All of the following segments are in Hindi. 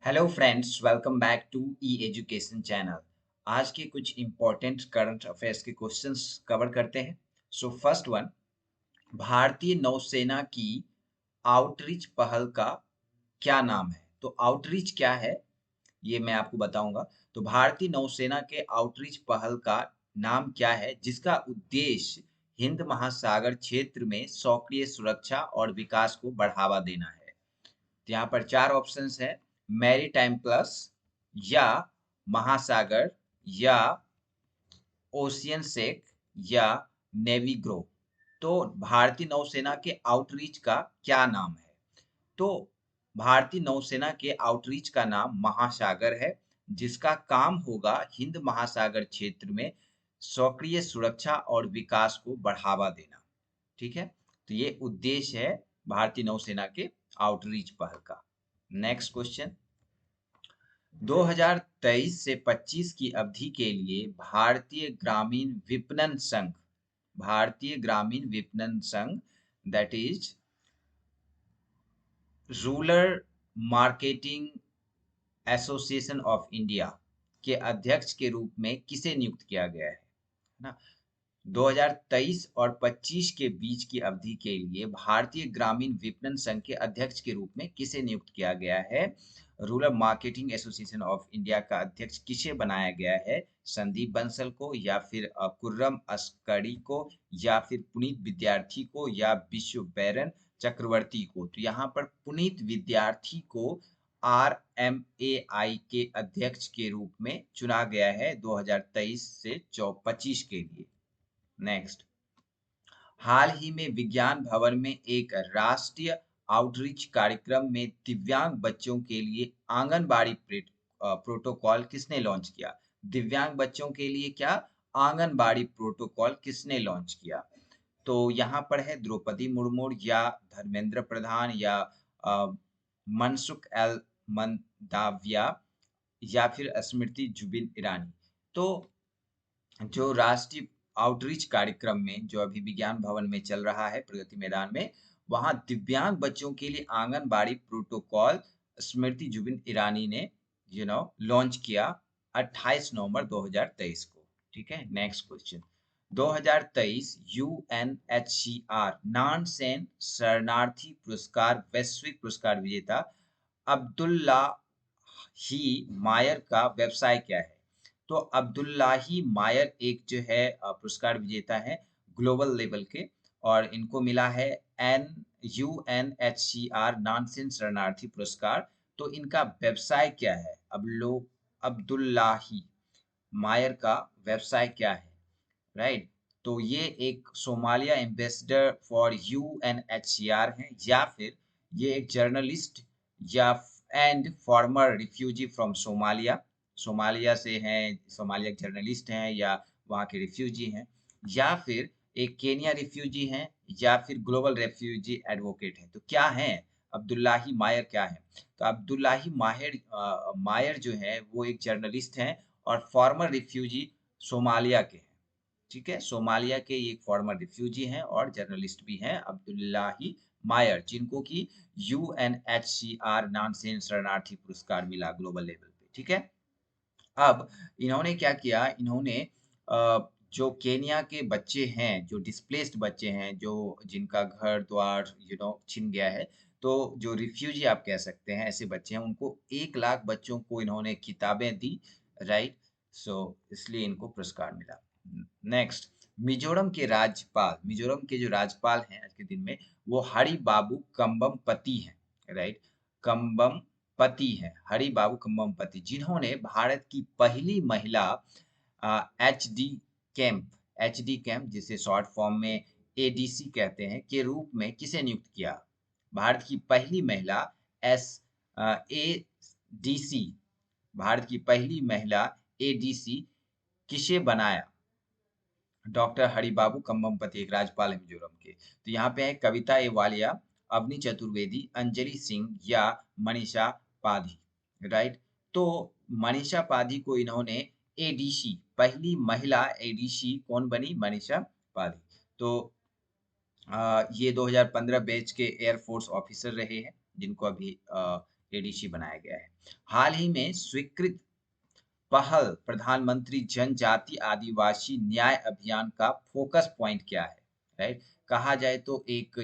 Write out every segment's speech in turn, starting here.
Hello friends, welcome back to e education channel. आज के कुछ इम्पोर्टेंट करंट अफेयर्स के क्वेश्चंस कवर करते हैं। सो फर्स्ट वन, भारतीय नौसेना की आउटरीच पहल का क्या नाम है? तो आउटरीच क्या है ये मैं आपको बताऊंगा। तो भारतीय नौसेना के आउटरीच पहल का नाम क्या है जिसका उद्देश्य हिंद महासागर क्षेत्र में सक्रिय सुरक्षा और विकास को बढ़ावा देना है? तो यहाँ पर चार ऑप्शंस है, मैरीटाइम प्लस, या महासागर, या ओशियन सेक, या नेवी ग्रो। तो भारतीय नौसेना के आउटरीच का क्या नाम है? तो भारतीय नौसेना के आउटरीच का नाम महासागर है, जिसका काम होगा हिंद महासागर क्षेत्र में सक्रिय सुरक्षा और विकास को बढ़ावा देना। ठीक है, तो ये उद्देश्य है भारतीय नौसेना के आउटरीच पहल का। नेक्स्ट क्वेश्चन, 2023 से 25 की अवधि के लिए भारतीय ग्रामीण विपणन संघ that is rural marketing association of India के अध्यक्ष के रूप में किसे नियुक्त किया गया है ना? 2023 और 25 के बीच की अवधि के लिए भारतीय ग्रामीण विपणन संघ के अध्यक्ष के रूप में किसे नियुक्त किया गया है? Rural marketing association of India का अध्यक्ष किसे बनाया गया है? संदीप बंसल को, या फिर कुर्रम अस्करी को, या फिर पुनीत विद्यार्थी को, या विश्व बैरन चक्रवर्ती को? तो यहाँ पर पुनीत विद्यार्थी को RMAI के अध्यक्ष के रूप में चुना गया है 2023 से 25 के लिए। नेक्स्ट, हाल ही में विज्ञान भवन में एक राष्ट्रीय आउटरीच कार्यक्रम में दिव्यांग बच्चों के लिए आंगनबाड़ी प्रोटोकॉल किसने लॉन्च किया? दिव्यांग बच्चों के लिए क्या आंगनबाड़ी प्रोटोकॉल किसने लॉन्च किया? तो यहाँ पर है द्रौपदी मुर्मू, या धर्मेंद्र प्रधान, या मनसुख एल मंदाविया, या फिर स्मृति जुबिन ईरानी। तो जो राष्ट्रीय आउटरीच कार्यक्रम में जो अभी विज्ञान भवन में चल रहा है प्रगति मैदान में, वहां दिव्यांग बच्चों के लिए आंगनबाड़ी प्रोटोकॉल स्मृति जुबिन ईरानी ने लॉन्च किया 28 नवंबर 2023 को। ठीक है, नेक्स्ट क्वेश्चन, 2023 यूएनएचसीआर नानसेन शरणार्थी पुरस्कार वैश्विक पुरस्कार विजेता अब्दुल्ला ही मायर का व्यवसाय क्या है? तो अब्दुल्लाही मायर एक जो है पुरस्कार विजेता है ग्लोबल लेवल के, और इनको मिला है एन यूएनएचसीआर नानसेन शरणार्थी पुरस्कार। तो इनका व्यवसाय क्या है? अब लोग अब्दुल्लाही मायर का व्यवसाय क्या है? राइट, तो ये एक सोमालिया एम्बेसडर फॉर यूएनएचसीआर हैं, या फिर ये एक जर्नलिस्ट, या and farmer refugee from Somalia, Somalia से हैं, सोमालिया के जर्नलिस्ट हैं, या वहाँ के रिफ्यूजी हैं, या फिर एक केनिया रिफ्यूजी हैं, या फिर ग्लोबल रेफ्यूजी एडवोकेट हैं। तो क्या हैं अब्दुल्लाही मायर? क्या है? तो अब्दुल्लाही मायर जो है वो एक जर्नलिस्ट हैं और फॉर्मर रिफ्यूजी सोमालिया के हैं। ठीक है, सोमालिया के ये फॉर्मर रिफ्यूजी हैं और जर्नलिस्ट भी हैं अब्दुल्लाही मायर, जिनको कि यूएनएचसीआर नानसेन शरणार्थी पुरस्कार मिला ग्लोबल लेवल पे। ठीक है, अब इन्होंने क्या किया, इन्होंने जो केनिया के बच्चे हैं, जो डिस्प्लेस्ड बच्चे हैं, जो जिनका घर द्वार छिन गया है, तो जो रिफ्यूजी आप कह सकते हैं, ऐसे बच्चे हैं, उनको 1 लाख बच्चों को इन्होंने किताबें दी। राइट, सो इसलिए इनको पुरस्कार मिला। नेक्स्ट, मिजोरम के जो राज्यपाल हैं आज के दिन में, वो हरि बाबू कम्बम पति हैं। राइट, कम्बम पति हैं, हरि बाबू कम्बम पति, जिन्होंने भारत की पहली महिला एच डी कैम्प जिसे शॉर्ट फॉर्म में एडीसी कहते हैं के रूप में किसे नियुक्त किया? भारत की पहली महिला एस एडीसी, भारत की पहली महिला एडीसी किसे बनाया? डॉक्टर हरिबाबू कम्बमपति एक राज्यपाल है मिजोरम के। तो यहाँ पे है कविता ए वालिया, अवनी चतुर्वेदी, अंजलि सिंह, या मनीषा पाधी। राइट, तो मनीषा पाधी को इन्होंने एडीसी, पहली महिला एडीसी कौन बनी? मनीषा पाधी। तो ये 2015 बैच के एयरफोर्स ऑफिसर रहे हैं, जिनको अभी एडीसी बनाया गया है। हाल ही में स्वीकृत पहल प्रधानमंत्री जनजाति आदिवासी न्याय अभियान का फोकस पॉइंट क्या है, राइट? कहा जाए तो एक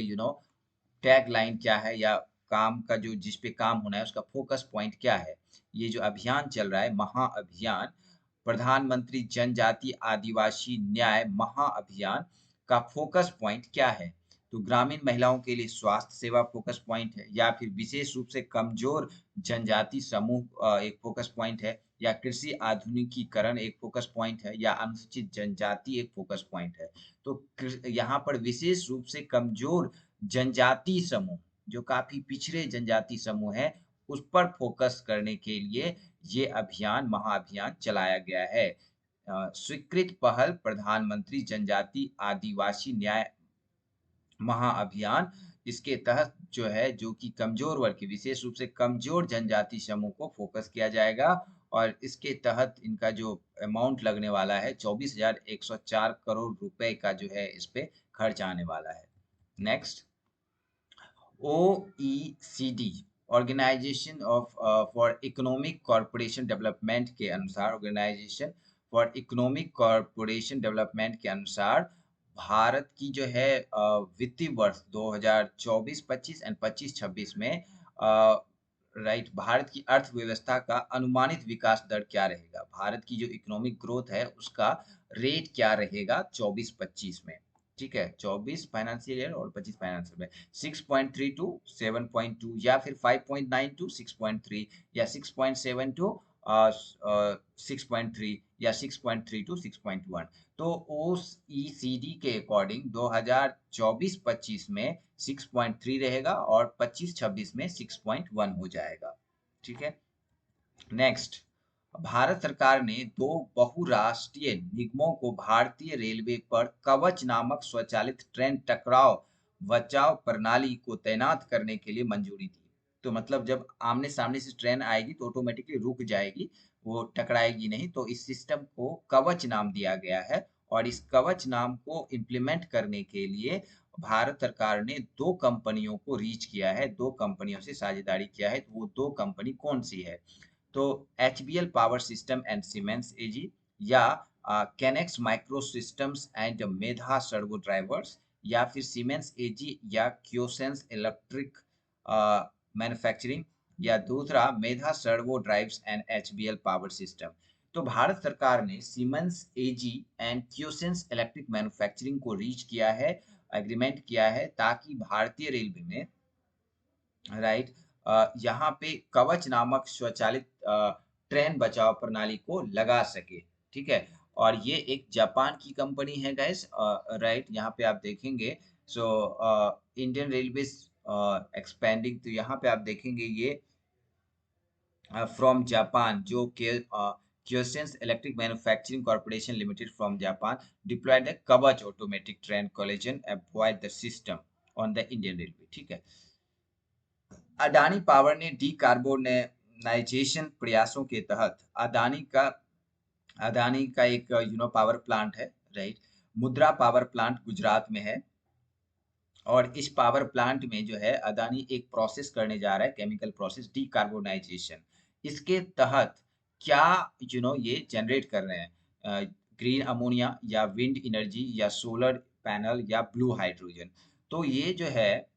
टैग लाइन क्या है, या काम का जो जिस पे काम होना है उसका फोकस पॉइंट क्या है। ये जो अभियान चल रहा है, महाअभियान, प्रधानमंत्री जनजाति आदिवासी न्याय महाअभियान का फोकस पॉइंट क्या है? तो ग्रामीण महिलाओं के लिए स्वास्थ्य सेवा फोकस पॉइंट है, या फिर विशेष रूप से कमजोर जनजाति समूह एक फोकस पॉइंट है, या कृषि आधुनिकीकरण एक फोकस पॉइंट है, या अनुसूचित जनजाति एक फोकस पॉइंट है। तो यहाँ पर विशेष रूप से कमजोर जनजाति समूह, जो काफी पिछड़े जनजाति समूह है, उस पर फोकस करने के लिए ये अभियान महाअभियान चलाया गया है। स्वीकृत पहल प्रधानमंत्री जनजाति आदिवासी न्याय महाअभियान, इसके तहत जो है, जो कि कमजोर वर्ग की, विशेष रूप से कमजोर जनजाति समूह को फोकस किया जाएगा, और इसके तहत इनका जो अमाउंट लगने वाला है 24,104 करोड़ रुपए का जो है इस पे खर्च आने वाला है। Next, OECD organization for economic corporation development के अनुसार, organization for economic corporation development के अनुसार, भारत की जो है वित्तीय वर्ष 2024-25 एंड 25-26 में राइट, भारत की अर्थव्यवस्था का अनुमानित विकास दर क्या रहेगा? भारत की जो इकोनॉमिक ग्रोथ है उसका रेट क्या रहेगा 24-25 में? ठीक है, 24 फाइनेंशियल ईयर और 25 फाइनेंशियल में 6.32, 7.2, या फिर 5.92, 6.3, या 6.72, 6.3, या 6.32, 6.1। तो ओईसीडी के अकॉर्डिंग 2024-25 में 6.3 रहेगा, और 25-26 में 6.1 हो जाएगा। ठीक है। नेक्स्ट, भारत सरकार ने 2 बहुराष्ट्रीय निगमों को भारतीय रेलवे पर कवच नामक स्वचालित ट्रेन टकराव बचाव प्रणाली को तैनात करने के लिए मंजूरी दी। तो मतलब जब आमने सामने से ट्रेन आएगी तो ऑटोमेटिकली रुक जाएगी, वो टकराएगी नहीं। तो इस सिस्टम को कवच नाम दिया गया है, और इस कवच नाम को इम्प्लीमेंट करने के लिए भारत सरकार ने 2 कंपनियों को रीच किया है, 2 कंपनियों से साझेदारी किया है। तो वो 2 कंपनी कौन सी है? तो HBL power system and Siemens AG, या कैनेक्स micro systems and Medha servo drivers, या फिर सीमेंस एजी या क्योसेंस इलेक्ट्रिक मैन्युफैक्चरिंग, या दूसरा Medha servo drives and HBL power system. तो भारत सरकार ने Siemens AG and Kyosan electric manufacturing को रीच किया है, एग्रीमेंट किया है, ताकि भारतीय रेलवे में राइट यहाँ पे कवच नामक स्वचालित ट्रेन बचाव प्रणाली को लगा सके। ठीक है, और ये एक जापान की कंपनी है गैस, राइट। यहाँ पे आप देखेंगे, सो इंडियन रेलवे एक्सपेंडिंग, तो यहाँ पे आप देखेंगे ये फ्रॉम जापान, जो के Kyosan electric manufacturing corporation limited from Japan deployed the Kavach automatic train collision अवॉइड द system on the Indian railway. ठीक है। अडानी पावर ने डीकार्बोनाइजेशन प्रयासों के तहत अदानी का एक पावर प्लांट है, राइट। मुद्रा पावर प्लांट गुजरात में है, और इस पावर प्लांट में जो है अदानी एक प्रोसेस करने जा रहा है, केमिकल प्रोसेस, डीकार्बोनाइजेशन। इसके तहत क्या ये जनरेट कर रहे हैं ग्रीन अमोनिया, या विंड एनर्जी, या सोलर पैनल, या ब्लू हाइड्रोजन। तो ये जो है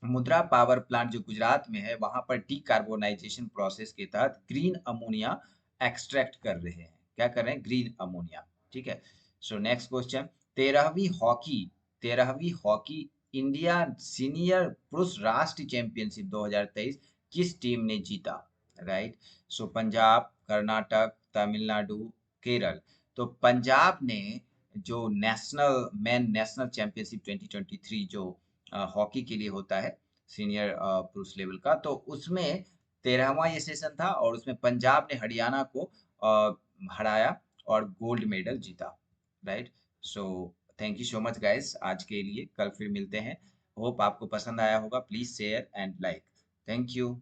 मुद्रा पावर प्लांट जो गुजरात में है, वहां पर डीकार्बोनाइजेशन प्रोसेस के तहत ग्रीन अमोनिया एक्सट्रैक्ट कर रहे हैं। क्या कर रहे हैं? Green ammonia. ठीक है। सो नेक्स्ट क्वेश्चन, 13वीं हॉकी इंडिया सीनियर पुरुष राष्ट्रीय चैंपियनशिप 2023 किस टीम ने जीता? राइट। सो पंजाब, कर्नाटक, तमिलनाडु, केरल। तो पंजाब ने जो मेन नेशनल चैंपियनशिप 2023 जो हॉकी के लिए होता है, सीनियर पुरुष लेवल का, तो उसमें 13वां ये सेशन था, और उसमें पंजाब ने हरियाणा को हराया और गोल्ड मेडल जीता। Right. So thank you so much guys आज के लिए। कल फिर मिलते हैं। होप आपको पसंद आया होगा। Please share and like. Thank you.